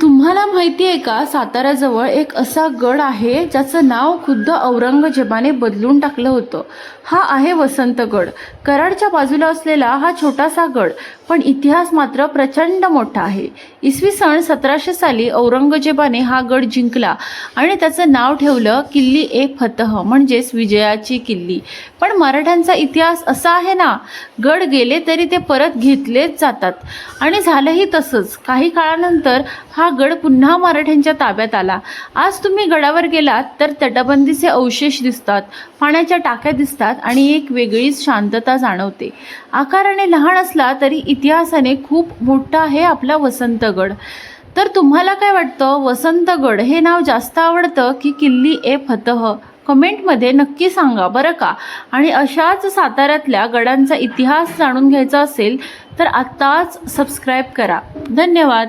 तुम्हाला माहिती आहे का, साताऱ्याजवळ एक असा गड आहे ज्याचं नाव खुद्द औरंगजेबाने बदलून टाकलं होतं. हा आहे वसंतगड. कराडच्या बाजूला असलेला हा छोटासा गड, पण इतिहास मात्र प्रचंड मोठा आहे. इसवी सन 1700 साली औरंगजेबाने हा गड जिंकला आणि त्याचं नाव ठेवलं किल्ली ए फतह, म्हणजेच विजयाची किल्ली. पण मराठ्यांचा इतिहास असा आहे ना, गड गेले तरी ते परत घेतलेच जातात आणि झालंही तसंच. काही काळानंतर हा गड पुन्हा मराठ्यांच्या ताब्यात आला. आज तुम्ही गडावर गेलात तर तटबंदीचे अवशेष दिसतात, पाण्याच्या टाक्या दिसतात आणि एक वेगळीच शांतता जाणवते. आकाराने लहान असला तरी इतिहासाने खूप मोठा आहे आपला वसंतगड. तर तुम्हाला काय वाटतं, वसंतगड हे नाव जास्त आवडतं की किल्ली ए फतह? कमेंटमध्ये नक्की सांगा बरं का. आणि अशाच साताऱ्यातल्या गडांचा इतिहास जाणून घ्यायचा असेल तर आत्ताच सबस्क्राईब करा. धन्यवाद.